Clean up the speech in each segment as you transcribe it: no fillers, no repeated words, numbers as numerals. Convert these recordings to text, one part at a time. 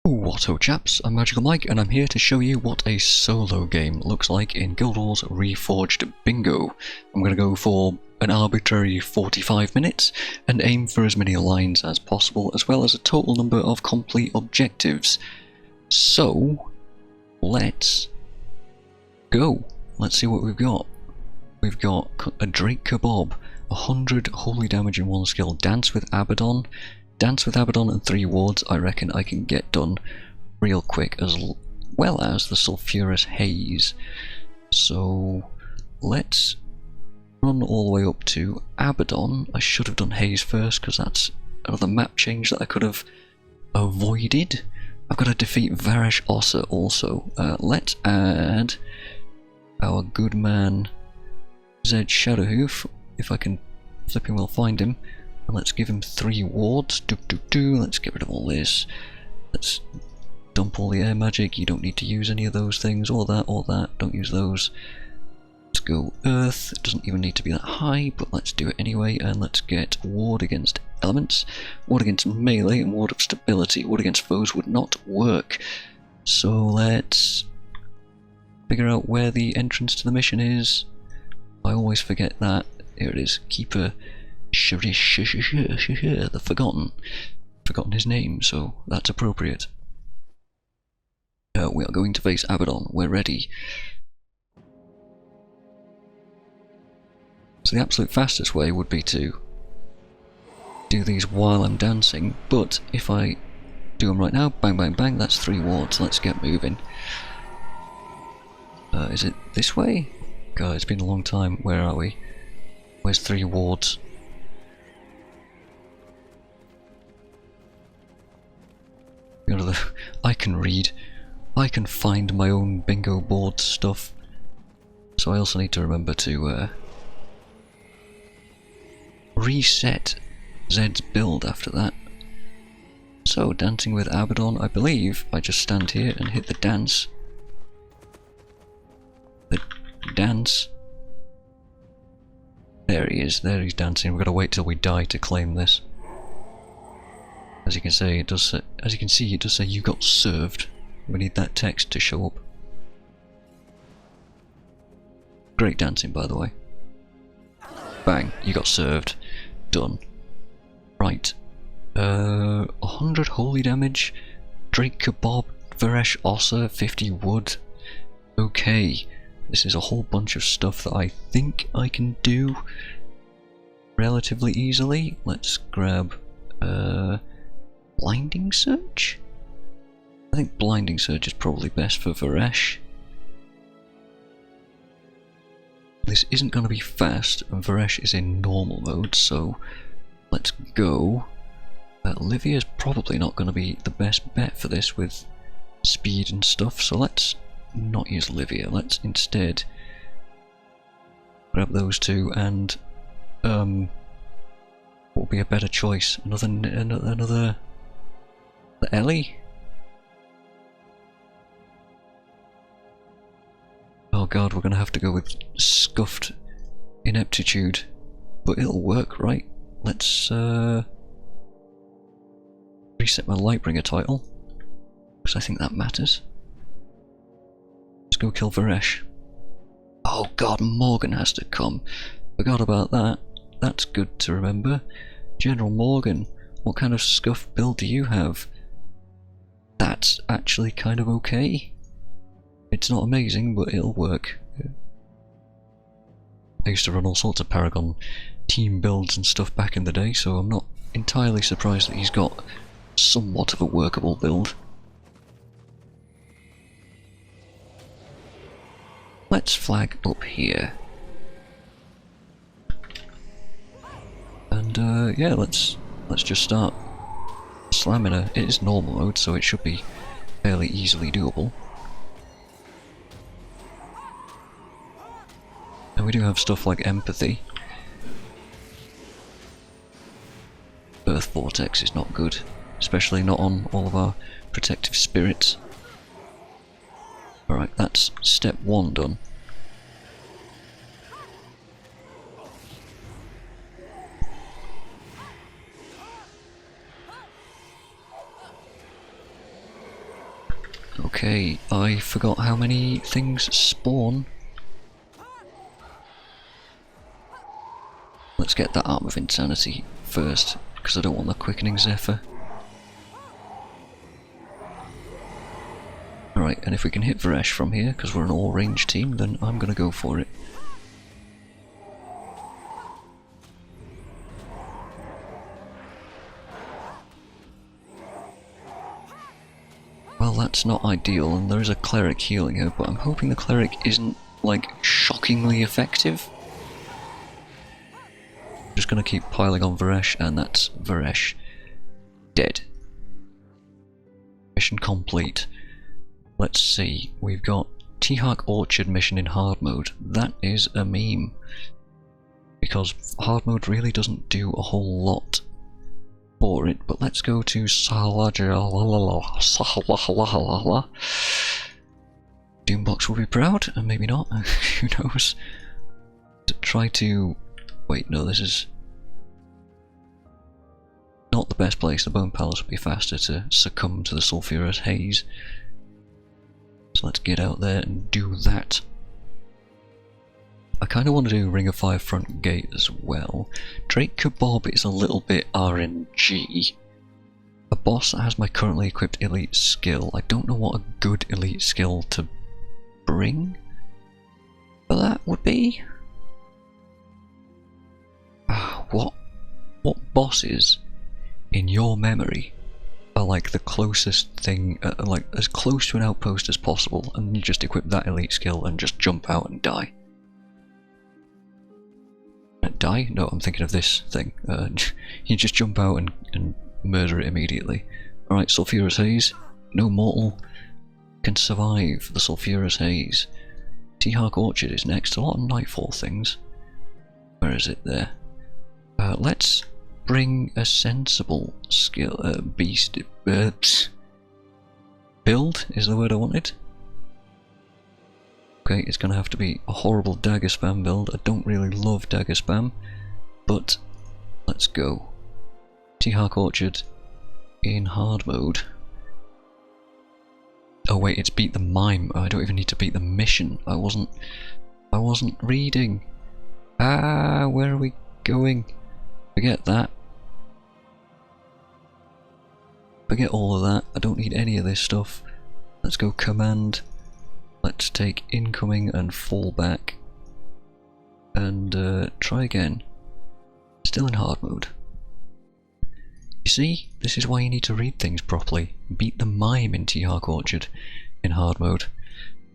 What's up chaps, I'm MagicalMike and I'm here to show you what a solo game looks like in Guild Wars Reforged Bingo. I'm going to go for an arbitrary 45 minutes and aim for as many lines as possible, as well as a total number of complete objectives. So, let's go. Let's see what we've got. We've got a Drake Kebab, 100 holy damage in one skill, Dance with Abaddon. Dance with Abaddon and 3 wards I reckon I can get done real quick, as well as the Sulphurous Haze. So let's run all the way up to Abaddon. I should have done Haze first because that's another map change that I could have avoided. I've got to defeat Wars Reforged also. Let's add our good man Zed Shadowhoof, if I can flipping well find him. And let's give him 3 wards. Let's get rid of all this. Let's dump all the air magic. You don't need to use any of those things. Or that. Don't use those. Let's go earth. It doesn't even need to be that high, but let's do it anyway. And let's get ward against elements, ward against melee, and ward of stability. Ward against foes would not work. So let's figure out where the entrance to the mission is. I always forget that. Here it is. Keeper the Forgotten his name, so that's appropriate. We are going to face Abaddon. We're ready. So the absolute fastest way would be to do these while I'm dancing, but if I do them right now, bang bang bang, that's 3 wards. Let's get moving. Is it this way? God, it's been a long time. Where are we? Where's 3 wards? I can read. I can find my own bingo board stuff. So I also need to remember to reset Zed's build after that. So, dancing with Abaddon, I believe I just stand here and hit the dance. The dance. There he is, there he's dancing. We've got to wait till we die to claim this. As you can see, it does say you got served. We need that text to show up. Great dancing, by the way. Bang, you got served. Done. Right. 100 holy damage. Drake Kebab, Wars Reforged, 50 wood. Okay. This is a whole bunch of stuff that I think I can do relatively easily. Let's grab Blinding Surge? I think Blinding Surge is probably best for Varesh. This isn't going to be fast, and Varesh is in normal mode, so let's go. Livia's probably not going to be the best bet for this with speed and stuff, so let's not use Livia. Let's instead grab those 2 and what will be a better choice? Another the Ellie? Oh god, we're gonna have to go with Scuffed Ineptitude, but it'll work, right? Let's reset my Lightbringer title, because I think that matters. Let's go kill Varesh. Oh god, Morgan has to come. Forgot about that. That's good to remember. General Morgan, what kind of scuff build do you have? That's actually kind of okay. It's not amazing, but it'll work. I used to run all sorts of Paragon team builds and stuff back in the day, so I'm not entirely surprised that he's got somewhat of a workable build. Let's flag up here. And yeah, let's just start slamming her. It is normal mode, so it should be fairly easily doable. And we do have stuff like Empathy. Earth Vortex is not good, especially not on all of our protective spirits. Alright, that's step 1 done. Okay, I forgot how many things spawn. Let's get that Arm of Insanity first, because I don't want the Quickening Zephyr. Alright, and if we can hit Varesh from here, because we're an all-range team, then I'm gonna go for it. Well, that's not ideal, and there is a Cleric healing her, but I'm hoping the Cleric isn't, like, shockingly effective. Just gonna keep piling on Varesh, and that's Varesh. Dead. Mission complete. Let's see, we've got T-Hark Orchard mission in hard mode. That is a meme. Because hard mode really doesn't do a whole lot for it, but let's go to Doombox will be proud, and maybe not, who knows. To try to... wait, no, this is not the best place. The Bone Palace would be faster to succumb to the sulphurous haze. So let's get out there and do that. I kind of want to do Ring of Fire front gate as well. Drake Kebab is a little bit RNG. A boss that has my currently equipped elite skill. I don't know what a good elite skill to bring for that would be. What bosses in your memory are like the closest thing, like as close to an outpost as possible, and you just equip that elite skill and just jump out and die? Die? No, I'm thinking of this thing. You just jump out and murder it immediately. Alright, Sulphurous Haze. No mortal can survive the Sulphurous Haze. T-Hark Orchard is next. A lot of Nightfall things. Where is it? There. Let's bring a sensible skill, beast, build is the word I wanted. Okay, it's gonna have to be a horrible dagger spam build. I don't really love dagger spam, but let's go. T-Hark Orchard in hard mode. Oh wait, it's beat the mime. I don't even need to beat the mission. I wasn't reading. Ah, where are we going? Forget that. Forget all of that. I don't need any of this stuff. Let's go command. Let's take incoming and fall back. And try again. Still in hard mode. You see? This is why you need to read things properly. Beat the mime in T-Hark Orchard in hard mode.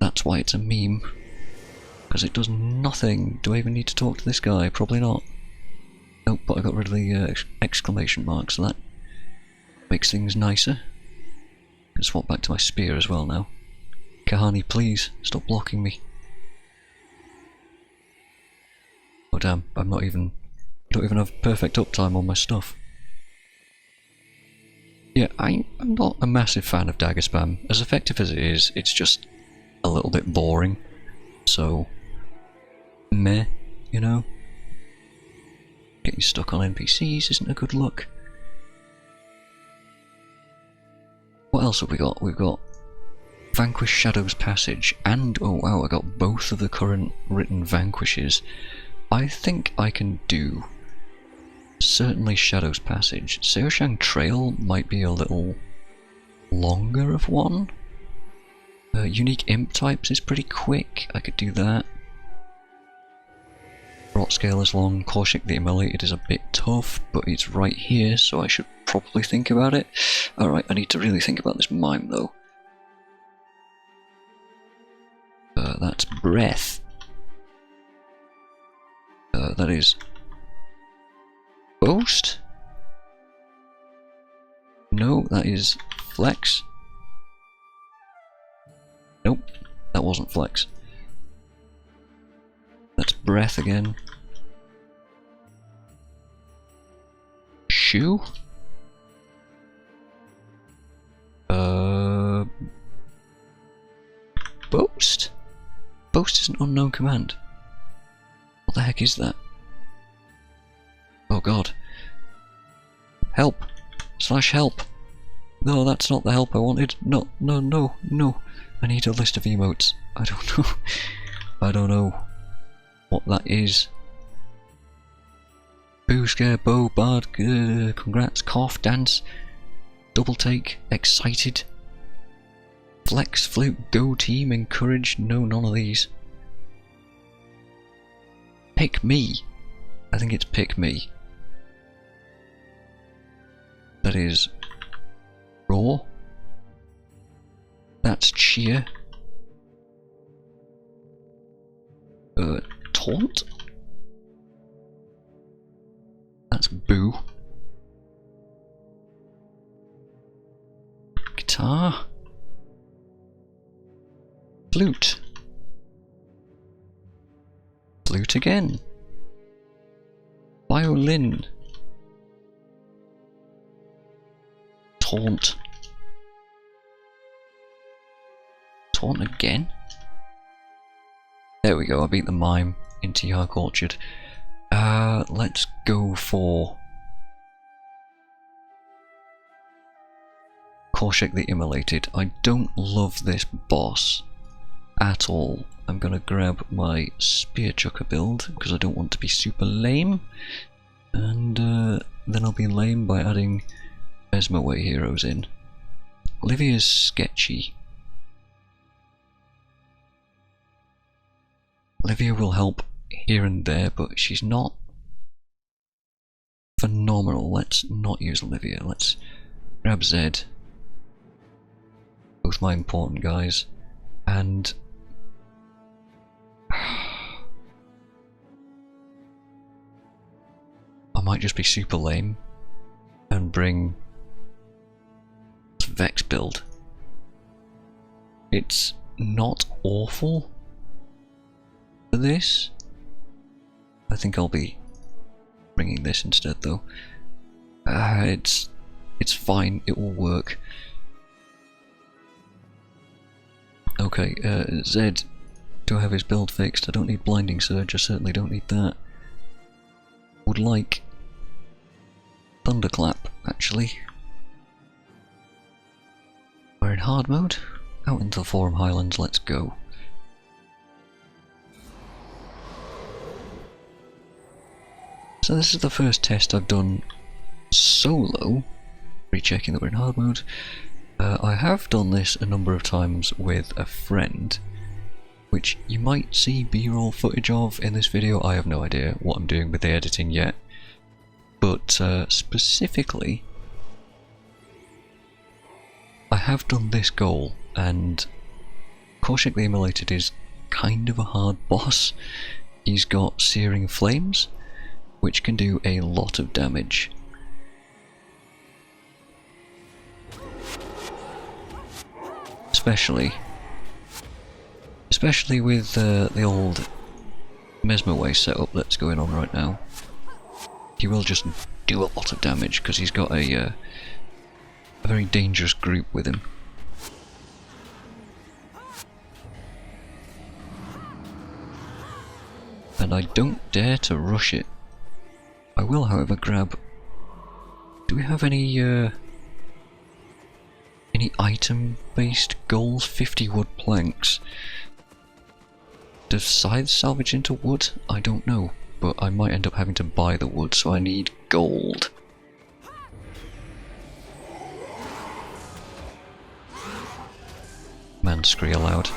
That's why it's a meme. Because it does nothing. Do I even need to talk to this guy? Probably not. Nope, but I got rid of the exclamation mark, so that makes things nicer. I can swap back to my spear as well now. Kahani, please, stop blocking me. Oh damn, I don't even have perfect uptime on my stuff. Yeah, I'm not a massive fan of dagger spam. As effective as it is, it's just a little bit boring. So, meh, you know? Getting stuck on NPCs isn't a good look. What else have we got? We've got Vanquish Shadow's Passage, and oh wow, I got both of the current written Vanquishes. I think I can do certainly Shadow's Passage. Seoshang Trail might be a little longer of one. Unique Imp Types is pretty quick, I could do that. Rot Scale is long, Korshik the Immolated is a bit tough, but it's right here, so I should probably think about it. Alright, I need to really think about this mime though. That's Breath. That is Boast? No, that is Flex. Nope, that wasn't Flex. That's Breath again. Shoe? Boast? Boast is an unknown command. What the heck is that? Oh god. Help! /help! No, that's not the help I wanted. No, no, no, no. I need a list of emotes. I don't know. I don't know what that is. Boo, scare, bow, bard, congrats, cough, dance, double take, excited, flex, flute, go team, encourage. No, none of these. Pick me. I think it's pick me. That is roar. That's cheer. Taunt. That's boo. Guitar. Flute. Flute again. Violin. Taunt. Taunt again? There we go, I beat the mime in T-Hark Orchard. Let's go for Korshek the Immolated. I don't love this boss at all. I'm gonna grab my Spear Chucker build because I don't want to be super lame, and then I'll be lame by adding Mesmaway heroes in. Livia's sketchy. Livia will help here and there, but she's not phenomenal. Let's not use Livia. Let's grab Zed. Both my important guys. And I might just be super lame and bring Vex build. It's not awful for this. I think I'll be bringing this instead though. It's fine, it will work. Okay, Zed, do I have his build fixed? I don't need Blinding Surge, I certainly don't need that. Would like Thunderclap, actually. We're in hard mode. Out into the Forum Highlands, let's go. So this is the first test I've done solo, rechecking that we're in hard mode. I have done this a number of times with a friend, which you might see B-roll footage of in this video. I have no idea what I'm doing with the editing yet, but specifically I have done this goal, and Korshek the Immolated is kind of a hard boss. He's got Searing Flames, which can do a lot of damage. Especially with the old Mesmaway setup that's going on right now. He will just do a lot of damage because he's got a very dangerous group with him. And I don't dare to rush it. I will, however, grab... Do we have any item-based goals? 50 wood planks. Does scythes salvage into wood? I don't know, but I might end up having to buy the wood, so I need gold. Man, scree aloud.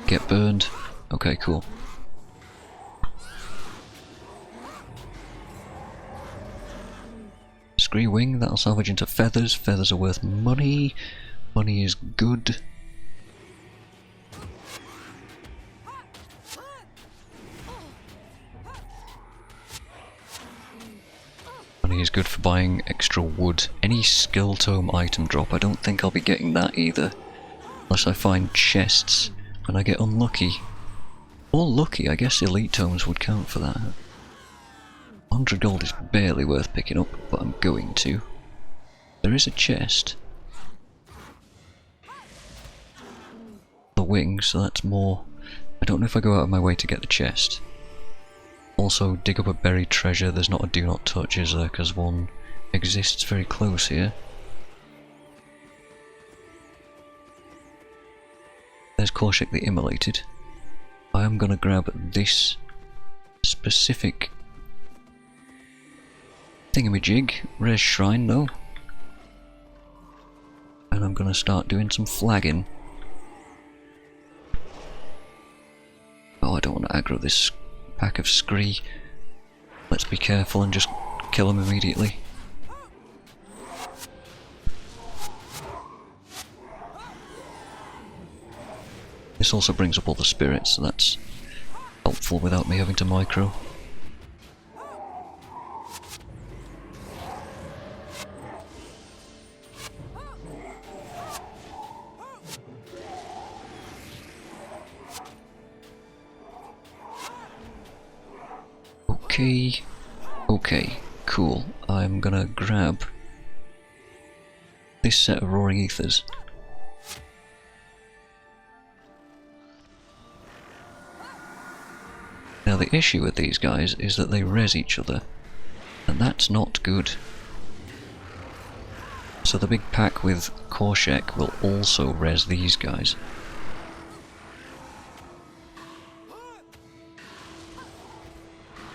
Get burned. Okay, cool. Scree wing, that'll salvage into feathers. Feathers are worth money. Money is good. Money is good for buying extra wood. Any skill tome item drop, I don't think I'll be getting that either. Unless I find chests and I get unlucky. Or lucky, I guess elite tomes would count for that. 100 gold is barely worth picking up, but I'm going to. There is a chest. The wing, so that's more... I don't know if I go out of my way to get the chest. Also, dig up a buried treasure. There's not a do not touch, is there? Because one exists very close here. There's Korshek the Immolated. I am gonna grab this specific thingamajig, Res Shrine though. And I'm gonna start doing some flagging. Oh, I don't want to aggro this pack of scree. Let's be careful and just kill them immediately. This also brings up all the spirits, so that's helpful without me having to micro. Okay, cool. I'm gonna grab this set of Roaring Ethers. Now the issue with these guys is that they res each other, and that's not good. So the big pack with Korshek will also res these guys.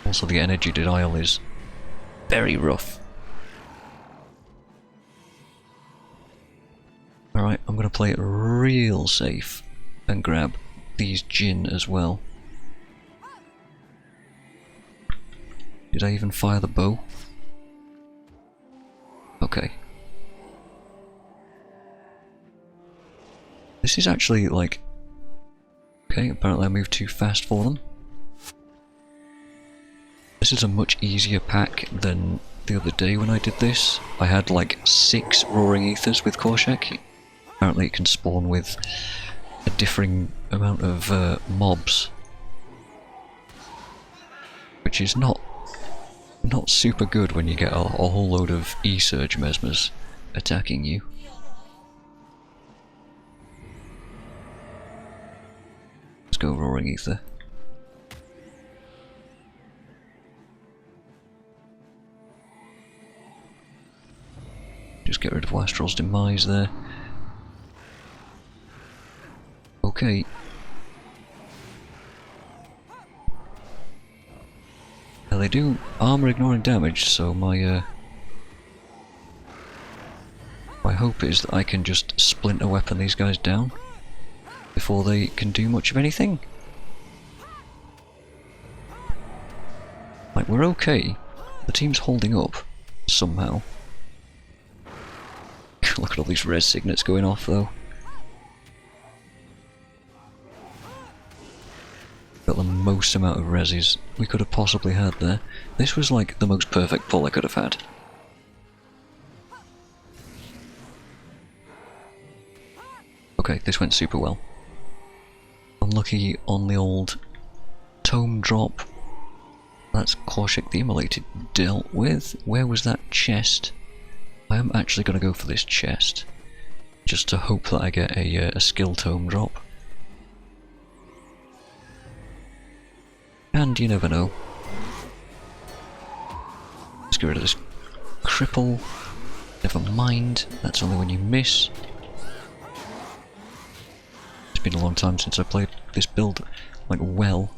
Also the energy denial is very rough. Alright, I'm gonna play it real safe and grab these Jinn as well. Did I even fire the bow? Okay. This is actually like... Okay, apparently I moved too fast for them. This is a much easier pack than the other day when I did this. I had like 6 Roaring Ethers with Korshek. Apparently it can spawn with a differing amount of mobs. Which is not super good when you get a whole load of E-Surge Mesmers attacking you. Let's go Roaring Ether. Just get rid of Wastrel's Demise there. Okay. Now they do armor ignoring damage, so my hope is that I can just splinter weapon these guys down before they can do much of anything. Like, we're okay. The team's holding up somehow. Look at all these res signets going off though. Got the most amount of reses we could have possibly had there. This was like the most perfect pull I could have had. Okay, this went super well. Unlucky on the old tome drop. That's Korshek the Immolated dealt with. Where was that chest? I am actually going to go for this chest, just to hope that I get a skill tome drop. And you never know. Let's get rid of this cripple. Never mind, that's only when you miss. It's been a long time since I played this build, like, well.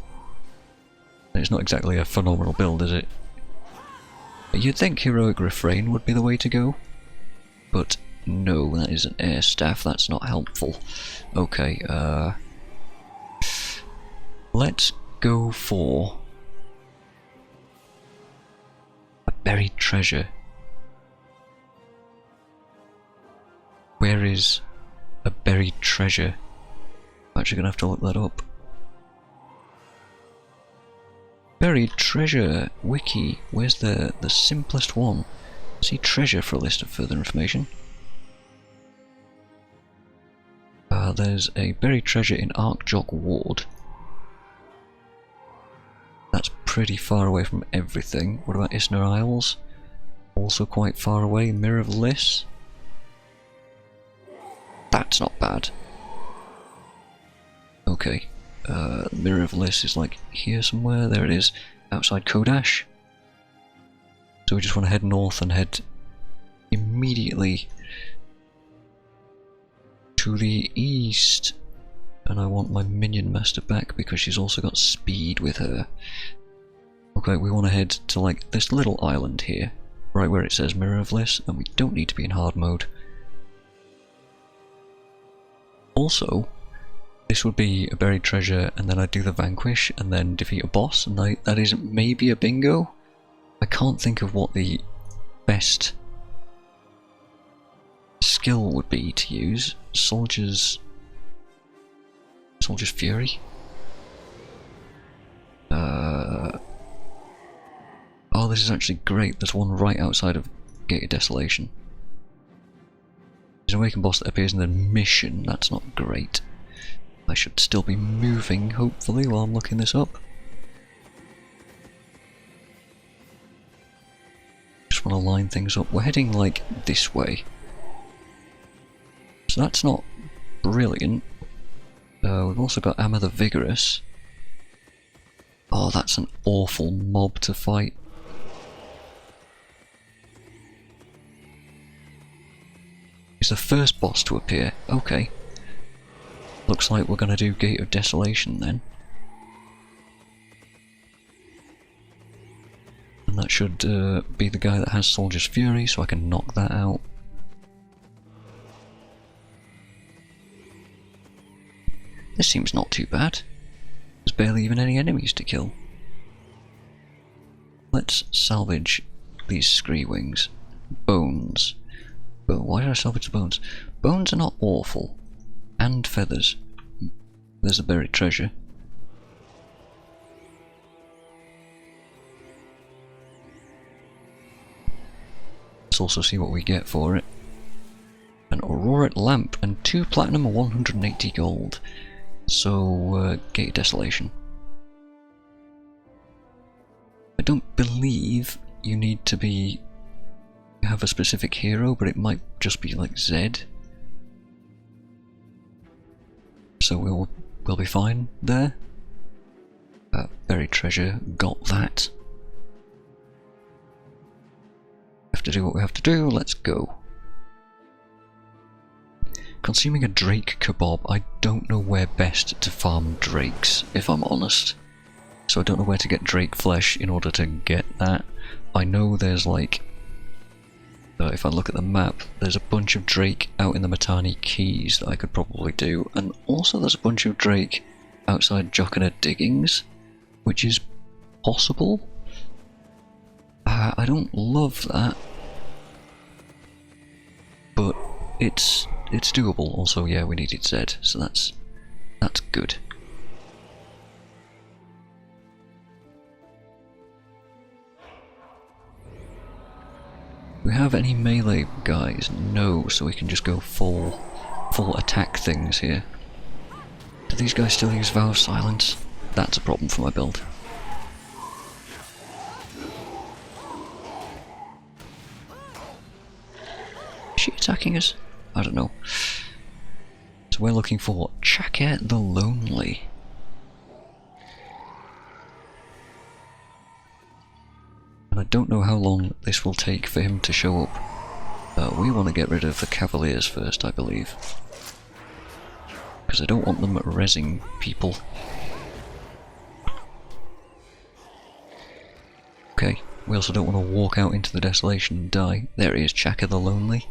And it's not exactly a phenomenal build, is it? You'd think Heroic Refrain would be the way to go, but no, that is an air staff, that's not helpful. Okay, let's go for a buried treasure. Where is a buried treasure? I'm actually gonna have to look that up. Buried treasure wiki. Where's the simplest one? See treasure for a list of further information. There's a buried treasure in Arkjock Ward. That's pretty far away from everything. What about Isner Isles? Also quite far away. Mirror of Liss. That's not bad. Okay. Mirror of Liss is like here somewhere. There it is. outside Kodash. So we just want to head north and head immediately to the east. And I want my minion master back because she's also got speed with her. Okay, we want to head to like this little island here, right where it says Mirror of Bliss, and we don't need to be in hard mode. Also, this would be a buried treasure, and then I'd do the vanquish, and then defeat a boss, and that is maybe a bingo? I can't think of what the best skill would be to use. Soldier's Fury? Oh, this is actually great. There's one right outside of Gate of Desolation. There's an awakened boss that appears in the mission. That's not great. I should still be moving, hopefully, while I'm looking this up. Just want to line things up. We're heading, like, this way. So that's not brilliant. We've also got Amma the Vigorous. Oh, that's an awful mob to fight. He's the first boss to appear. Okay. Looks like we're going to do Gate of Desolation then. And that should be the guy that has Soldier's Fury, so I can knock that out. This seems not too bad. There's barely even any enemies to kill. Let's salvage these scree wings. Bones. Why did I salvage the bones? Bones are not awful. And feathers. There's a buried treasure. Let's also see what we get for it. An auroric lamp and 2 platinum and 180 gold. So, Gate of Desolation. I don't believe you need to have a specific hero, but it might just be like Zed. So we'll be fine there. Buried treasure, got that. Have to do what we have to do, let's go. Consuming a drake kebab, I don't know where best to farm drakes, if I'm honest. So I don't know where to get drake flesh in order to get that. I know there's like, if I look at the map, there's a bunch of drake out in the Matani Keys that I could probably do, and also there's a bunch of drake outside Jocana Diggings, which is possible. I don't love that, but it's doable. Also, yeah, we needed Zed, so that's good. Do we have any melee guys? No, so we can just go full attack things here. Do these guys still use Vow of Silence? That's a problem for my build. Is she attacking us? I don't know. So we're looking for Chaka the Lonely. And I don't know how long this will take for him to show up. We want to get rid of the Cavaliers first, I believe. Because I don't want them rezzing people. Okay, we also don't want to walk out into the desolation and die. There he is, Chaka the Lonely.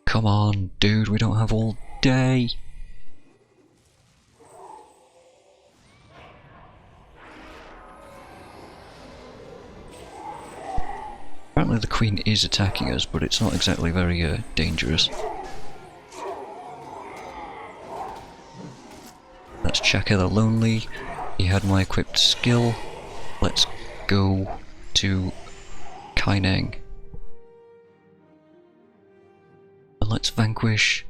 Come on, dude, we don't have all day. Apparently the Queen is attacking us, but it's not exactly very dangerous. That's Chaka the Lonely. He had my equipped skill. Let's go to Kaineng. And let's vanquish...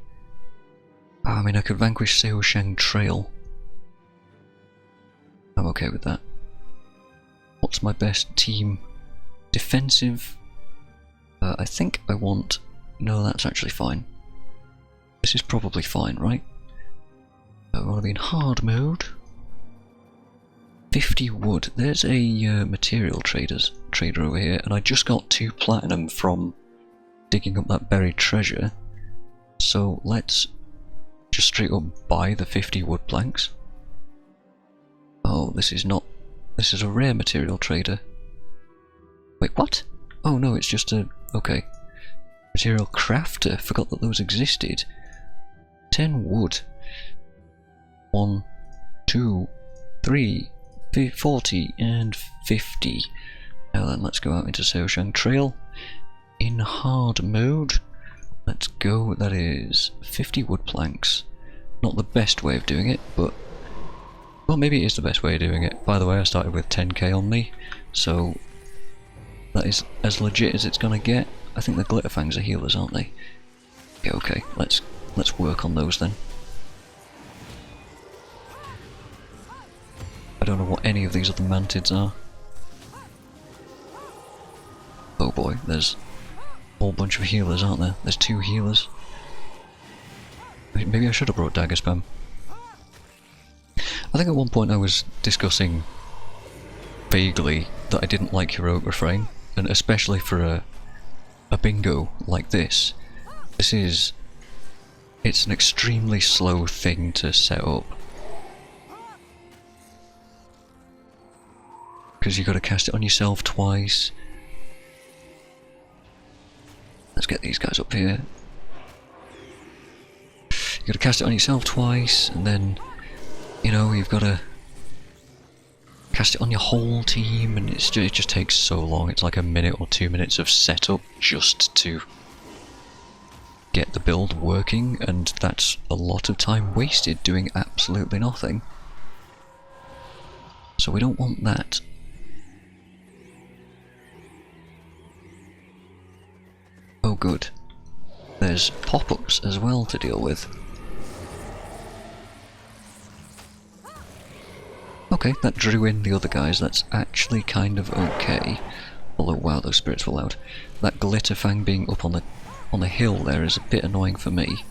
I mean, I could vanquish Seosheng Trail. I'm okay with that. What's my best team? Defensive? I think I want... No, that's actually fine. This is probably fine, right? I want to be in hard mode. 50 wood. There's a material trader over here, and I just got 2 platinum from digging up that buried treasure. So let's just straight up buy the 50 wood planks. Oh, this is not... This is a rare material trader. Wait, what? Oh no, it's just a... Okay. Material crafter. Forgot that those existed. 10 wood. 1, 2, 3, 40 and 50. Now then, let's go out into Seoshang Trail. In hard mode. Let's go. That is 50 wood planks. Not the best way of doing it, but... Well, maybe it is the best way of doing it. By the way, I started with 10k on me, so... That is as legit as it's gonna get. I think the glitter fangs are healers, aren't they? Yeah, okay, let's work on those then. I don't know what any of these other mantids are. Oh boy, there's a whole bunch of healers, aren't there? There's 2 healers. Maybe I should have brought dagger spam. I think at one point I was discussing vaguely that I didn't like heroic refrain, and especially for a bingo like this. It's an extremely slow thing to set up. Because you've got to cast it on yourself twice. Let's get these guys up here. You've got to cast it on yourself twice, and then, you know, you've got to cast it on your whole team, and it just takes so long. It's like a minute or 2 minutes of setup just to get the build working, and that's a lot of time wasted doing absolutely nothing. So we don't want that. Oh good. There's pop-ups as well to deal with. Okay, that drew in the other guys. That's actually kind of okay. Although, wow, those spirits were loud. That glitter fang being up on the hill there is a bit annoying for me.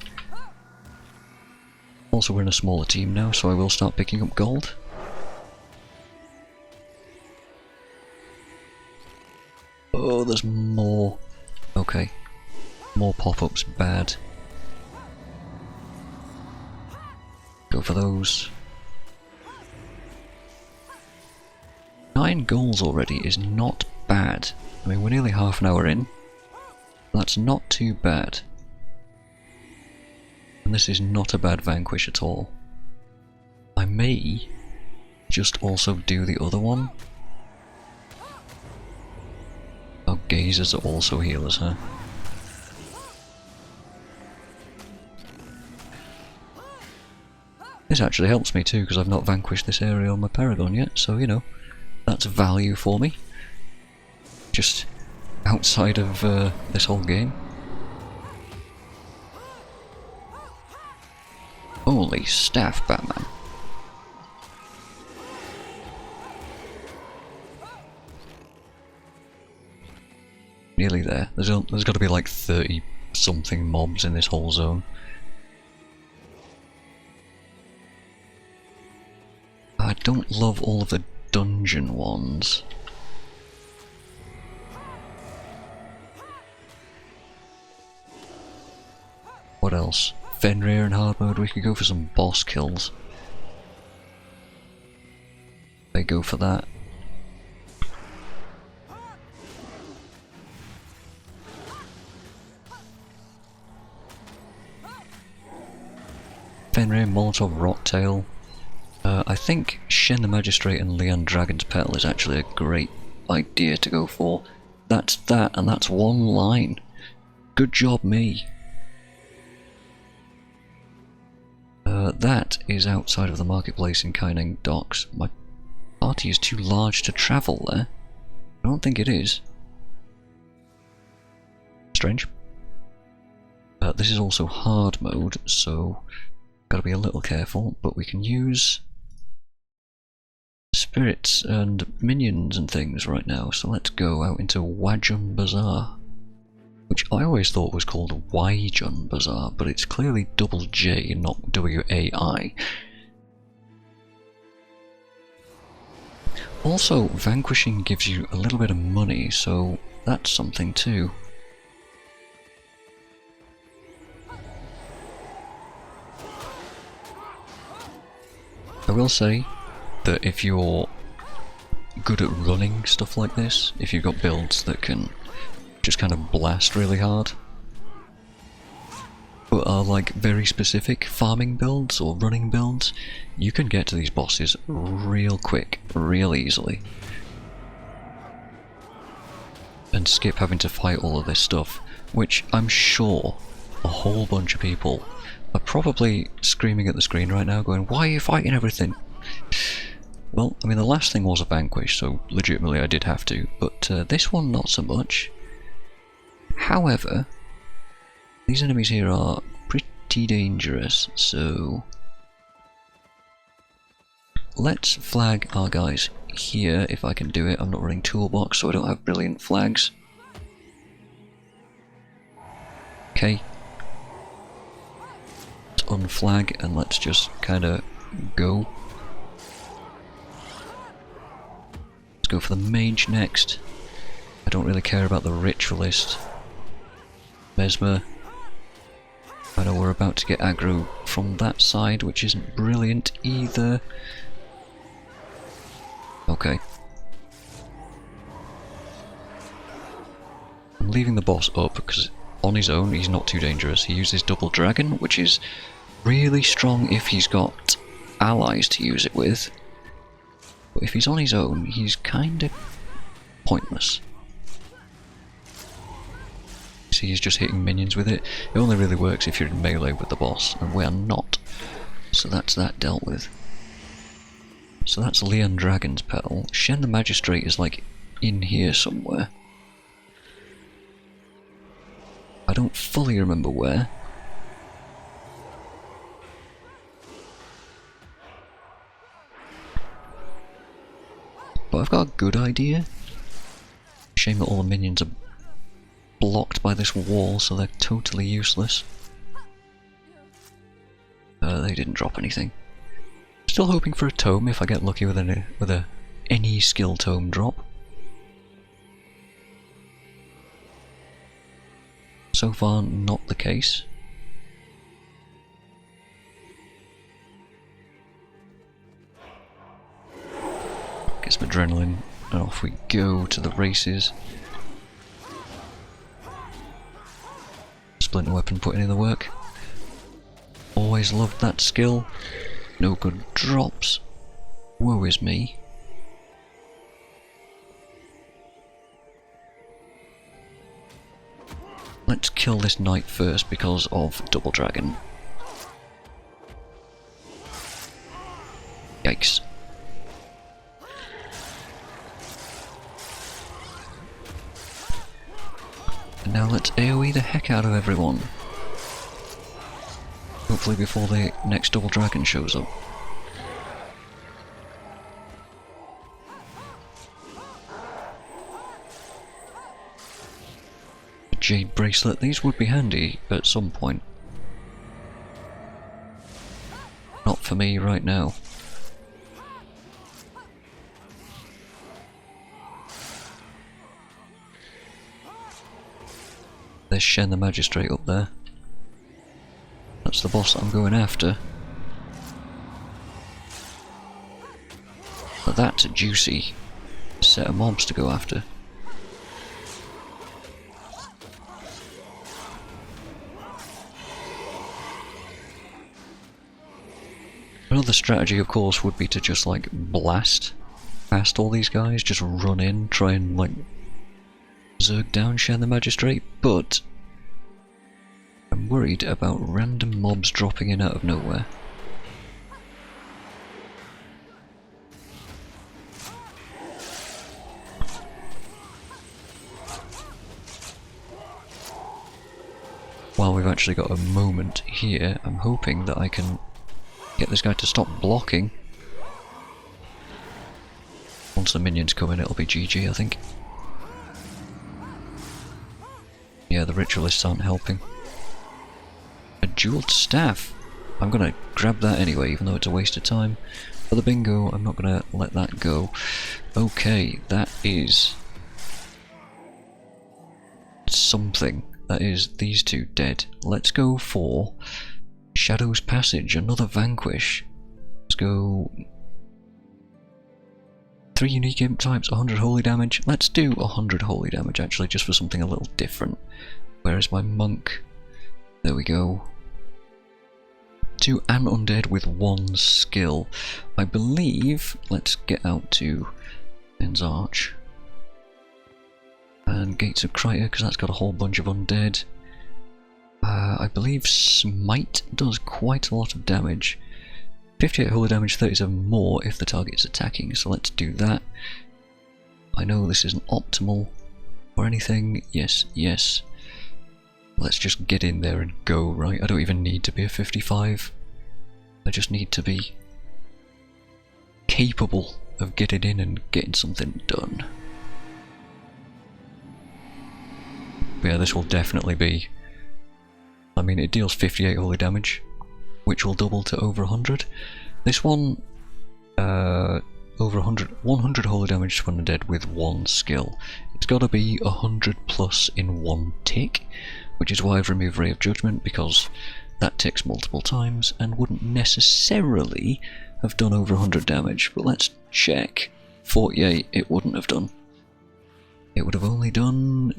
Also, we're in a smaller team now, so I will start picking up gold. Oh, there's more. Okay. More pop-ups, bad. Go for those. 9 goals already is not bad. I mean, we're nearly half an hour in. That's not too bad. And this is not a bad vanquish at all. I may just also do the other one. Oh, gazers are also healers, huh? This actually helps me too, because I've not vanquished this area on my Paragon yet, so you know, that's value for me. Just outside of this whole game. Holy staff, Batman. Nearly there. There's got to be like 30 something mobs in this whole zone. I don't love all of the dungeon ones. What else? Fenrir in hard mode, we could go for some boss kills. They go for that. Fenrir, Molotov, Rocktail. I think Shen the Magistrate and Leon Dragon's Petal is actually a great idea to go for. That's that, and that's one line. Good job, me. That is outside of the marketplace in Kaineng Docks. My party is too large to travel there. I don't think it is. Strange. This is also hard mode, so gotta be a little careful, but we can use spirits and minions and things right now, so let's go out into Wajun Bazaar, which I always thought was called Waijun Bazaar, but it's clearly double J, not W-A-I. Also, vanquishing gives you a little bit of money, so that's something too. I will say that if you're good at running stuff like this, if you've got builds that can just kind of blast really hard, but are like very specific farming builds or running builds, you can get to these bosses real quick, real easily. And skip having to fight all of this stuff, which I'm sure a whole bunch of people are probably screaming at the screen right now going, why are you fighting everything? Well, I mean, the last thing was a vanquish, so legitimately I did have to, but this one not so much. However, these enemies here are pretty dangerous, so let's flag our guys here if I can do it. I'm not running toolbox, so I don't have brilliant flags. Okay. Let's unflag and let's just kind of go. Let's go for the mage next. I don't really care about the ritualist. Mesmer. I know we're about to get aggro from that side, which isn't brilliant either. Okay. I'm leaving the boss up because on his own he's not too dangerous. He uses double dragon, which is really strong if he's got allies to use it with. But if he's on his own, he's kind of pointless. See, he's just hitting minions with it. It only really works if you're in melee with the boss, and we're not. So that's that dealt with. So that's Leon Dragon's Petal. Shen the Magistrate is like in here somewhere. I don't fully remember where. But I've got a good idea. Shame that all the minions are blocked by this wall, so they're totally useless. They didn't drop anything. Still hoping for a tome if I get lucky with any skill tome drop. So far, not the case. Get some adrenaline, and off we go to the races. Splinter weapon putting in the work. Always loved that skill. No good drops. Woe is me. Let's kill this knight first because of double dragon. Yikes. And now let's AoE the heck out of everyone. Hopefully before the next double dragon shows up. A jade bracelet, these would be handy at some point. Not for me right now. There's Shen the Magistrate up there. That's the boss that I'm going after. But that's a juicy set of mobs to go after. Another strategy, of course, would be to just like blast past all these guys, just run in, try and like zerg down Shen the Magistrate, but I'm worried about random mobs dropping in out of nowhere. While we've actually got a moment here, I'm hoping that I can get this guy to stop blocking. Once the minions come in, it'll be GG, I think. Yeah, the ritualists aren't helping. A jeweled staff. I'm gonna grab that anyway, even though it's a waste of time. For the bingo, I'm not gonna let that go. Okay, that is something. That is these two dead. Let's go for Shadow's Passage, another Vanquish. Let's go 3 unique imp types, 100 holy damage. Let's do 100 holy damage actually, just for something a little different. Where is my monk? There we go. 2 and undead with 1 skill. I believe, let's get out to Men's Arch. And Gates of Kryta, because that's got a whole bunch of undead. I believe Smite does quite a lot of damage. 58 holy damage, 37 more if the target is attacking, so let's do that. I know this isn't optimal or anything. Yes, yes. Let's just get in there and go, right? I don't even need to be a 55. I just need to be capable of getting in and getting something done. But yeah, this will definitely be... I mean, it deals 58 holy damage, which will double to over 100. This one, over 100 holy damage to undead with 1 skill. It's got to be 100 plus in 1 tick, which is why I've removed Ray of Judgment, because that ticks multiple times and wouldn't necessarily have done over 100 damage. But let's check. 48 it wouldn't have done. It would have only done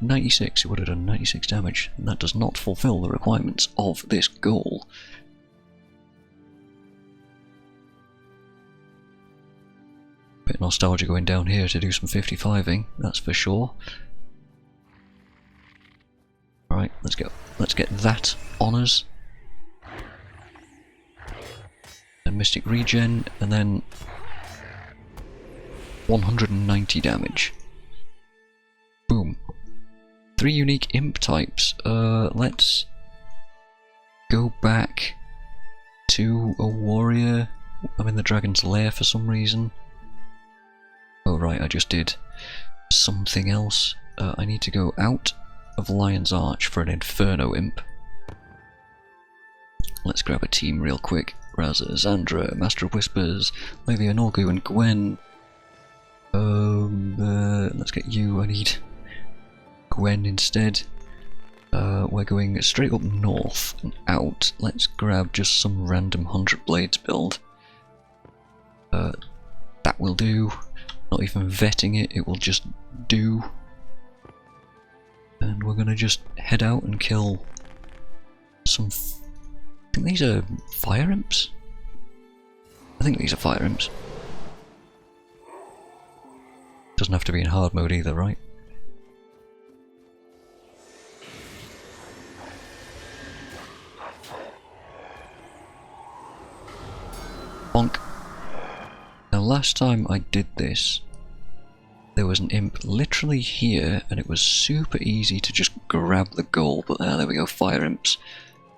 96, it would have done 96 damage, and that does not fulfill the requirements of this goal. Bit of nostalgia going down here to do some 55ing, that's for sure. Alright, let's go. Let's get that on us. And Mystic Regen, and then 190 damage. Boom. 3 unique imp types. Let's go back to a warrior. I'm in the dragon's lair for some reason. Oh right, I just did something else. I need to go out of Lion's Arch for an Inferno imp. Let's grab a team real quick. Raza, Zandra, Master of Whispers, Levia, Norgu, and Gwen. Let's get you. I need Gwen instead. We're going straight up north and out. Let's grab just some random 100 blades build. That will do. Not even vetting it, it will just do. And we're gonna just head out and kill some... I think these are fire imps? I think these are fire imps. Doesn't have to be in hard mode either, right? Bonk. Now last time I did this, there was an imp literally here, and it was super easy to just grab the goal, but there we go, fire imps.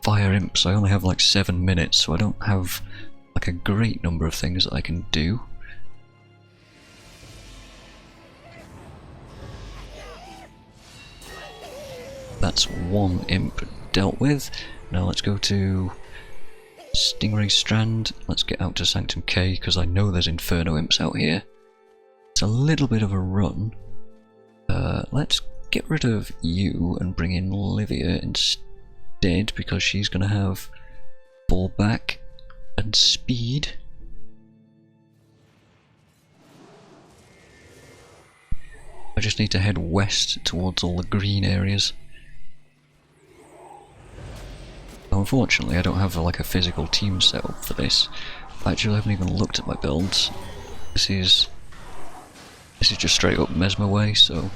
Fire imps, I only have like 7 minutes, so I don't have like a great number of things that I can do. That's 1 imp dealt with. Now let's go to Stingray Strand. Let's get out to Sanctum K, because I know there's Inferno imps out here. It's a little bit of a run. Let's get rid of you and bring in Livia instead, because she's going to have fall back and speed. I just need to head west towards all the green areas. Unfortunately, I don't have like a physical team set up for this. Actually, I haven't even looked at my builds. This is just straight up Mesmer way, so...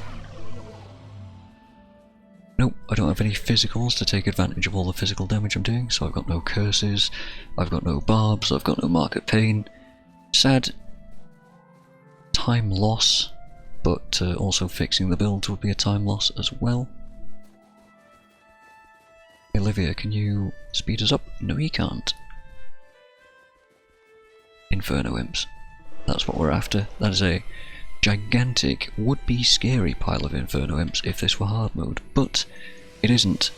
Nope, I don't have any physicals to take advantage of all the physical damage I'm doing, so I've got no curses, I've got no barbs, I've got no mark of pain. Sad time loss, but also fixing the builds would be a time loss as well. Olivia, can you speed us up? No, you can't. Inferno imps. That's what we're after. That is a gigantic, would-be scary pile of Inferno imps if this were hard mode, but it isn't.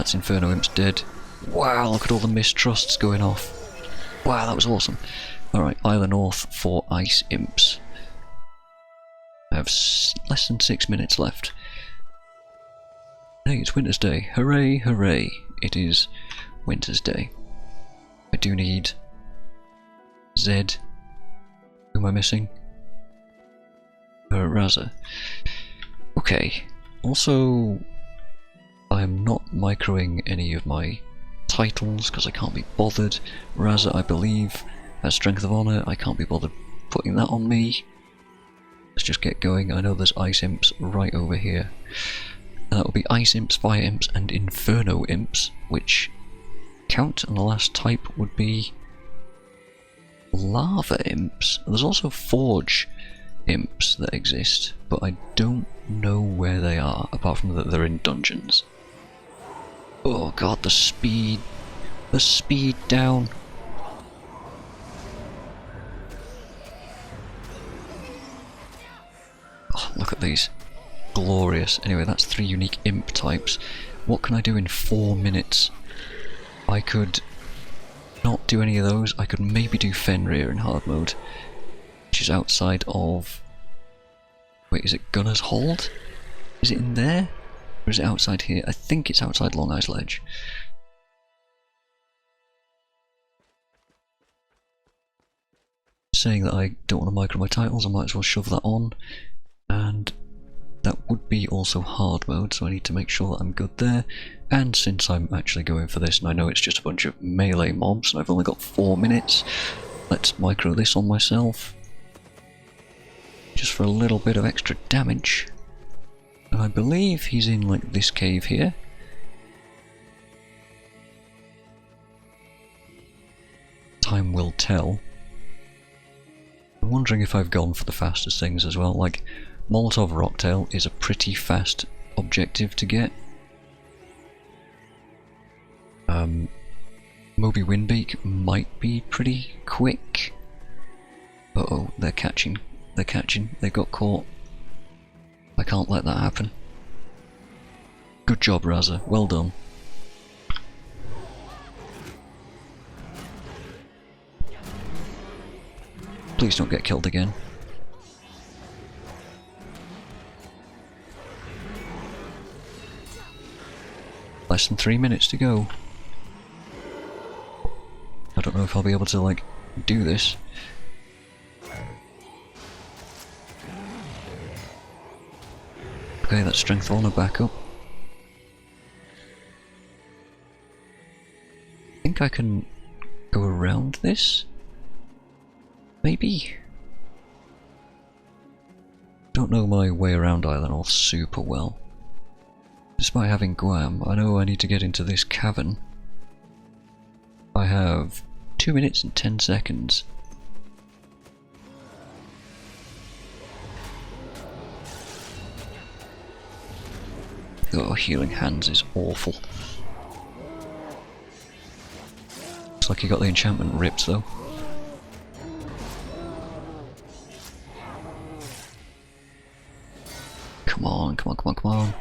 That's Inferno Imp's dead. Wow, look at all the mistrusts going off. Wow, that was awesome. Alright, Isla North for Ice Imps. I have less than 6 minutes left. Hey, it's Winter's Day. Hooray, hooray. It is Winter's Day. I do need Zed. Who am I missing? Raza. Okay. Also, I am not microing any of my titles because I can't be bothered. Raza, I believe, has Strength of Honor. I can't be bothered putting that on me. Let's just get going. I know there's Ice Imps right over here. And that will be Ice Imps, Fire Imps, and Inferno Imps, which count, and the last type would be Lava Imps. There's also Forge Imps that exist, but I don't know where they are, apart from that they're in dungeons. Oh god, the speed down. Oh, look at these. Glorious. Anyway, that's 3 unique imp types. What can I do in 4 minutes? I could not do any of those. I could maybe do Fenrir in hard mode, which is outside of... Wait, is it Gunner's Hold? Is it in there? Or is it outside here? I think it's outside Long Eyes Ledge. Saying that I don't want to micro my titles, I might as well shove that on. And that would be also hard mode, so I need to make sure that I'm good there. And since I'm actually going for this, and I know it's just a bunch of melee mobs, and I've only got 4 minutes, let's micro this on myself. Just for a little bit of extra damage. And I believe he's in like this cave here. Time will tell. I'm wondering if I've gone for the fastest things as well. Like, Molotov Rocktail is a pretty fast objective to get. Moby Windbeak might be pretty quick. Uh-oh, they're catching. They got caught. I can't let that happen. Good job, Raza. Well done. Please don't get killed again. Less than 3 minutes to go. I don't know if I'll be able to, like, do this. Okay, that's Strength of Honor back up. I think I can go around this? Maybe? Don't know my way around Isla North super well. Despite having Guam, I know I need to get into this cavern. I have 2 minutes and 10 seconds. Oh, healing hands is awful. Looks like he got the enchantment ripped though. Come on, come on, come on, come on.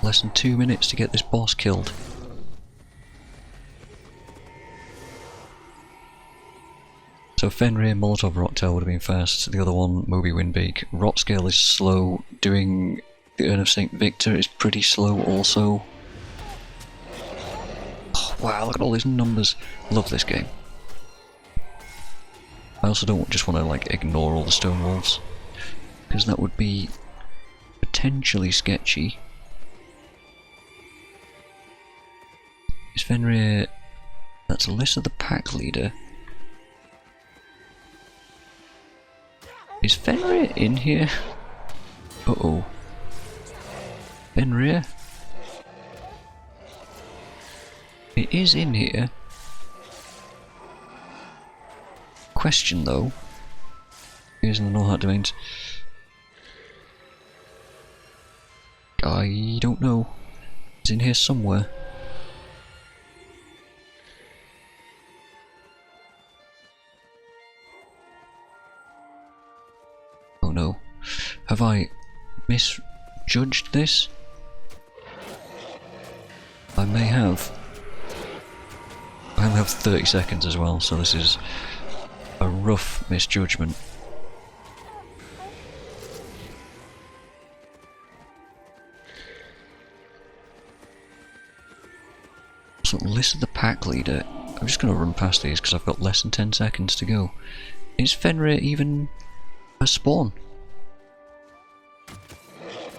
Less than 2 minutes to get this boss killed. So Fenrir, Molotov Rocktail would have been fast, the other one, Moby Windbeak. Rotscale is slow, doing the Urn of St. Victor is pretty slow also. Oh, wow, look at all these numbers. Love this game. I also don't just want to like ignore all the stone wolves, because that would be potentially sketchy. Is Fenrir... That's Alyssa the pack leader. Is Fenrir in here? Uh-oh. Fenrir? It is in here. Question though. Here's in the Northheart Domains. I don't know. It's in here somewhere. Oh no. Have I misjudged this? I may have. I only have 30 seconds as well, so this is a rough misjudgment. So list of the pack leader. I'm just going to run past these because I've got less than 10 seconds to go. Is Fenrir even a spawn?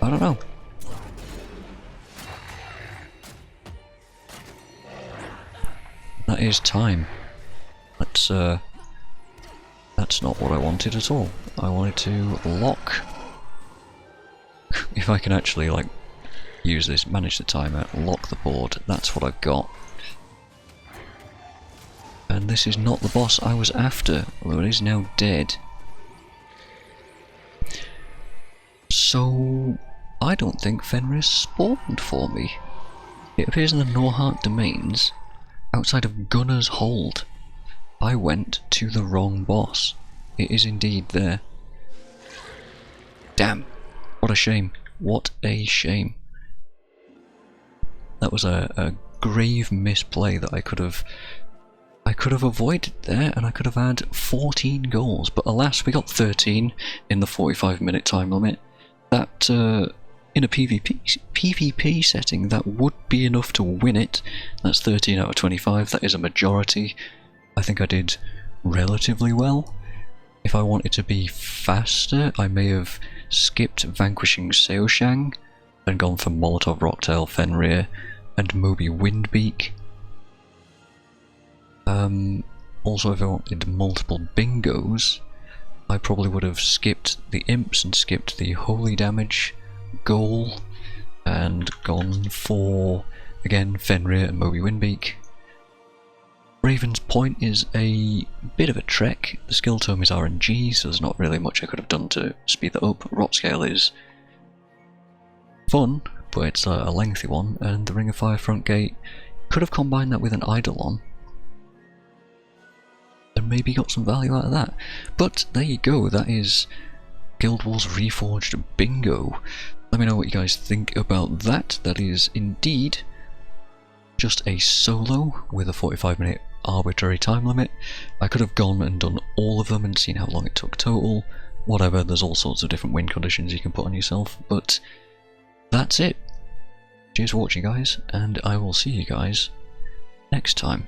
I don't know. That is time. That's not what I wanted at all. I wanted to lock. If I can actually like use this, manage the timer, lock the board, that's what I've got. And this is not the boss I was after, although it is now dead. So I don't think Fenrir spawned for me. It appears in the Norhart domains outside of Gunner's Hold. I went to the wrong boss. It is indeed there. Damn. What a shame. What a shame. That was a grave misplay that I could have avoided there, and I could have had 14 goals, but alas we got 13 in the 45-minute time limit. That, in a PvP setting, that would be enough to win it. That's 13 out of 25, that is a majority. I think I did relatively well. If I wanted to be faster, I may have skipped Vanquishing Seoshang and gone for Molotov Rocktail, Fenrir, and Moby Windbeak. Also, if I wanted multiple bingos, I probably would have skipped the imps and skipped the holy damage goal and gone for, again, Fenrir and Moby Windbeak. Raven's Point is a bit of a trek. The skill tome is RNG, so there's not really much I could have done to speed that up. Rot Scale is fun, but it's a lengthy one, and the Ring of Fire front gate, could have combined that with an Eidolon and maybe got some value out of that. But there you go, that is Guild Wars Reforged Bingo. Let me know what you guys think about that. That is indeed just a solo with a 45-minute arbitrary time limit. I could have gone and done all of them and seen how long it took total. Whatever, there's all sorts of different win conditions you can put on yourself, but that's it. Cheers for watching, guys, and I will see you guys next time.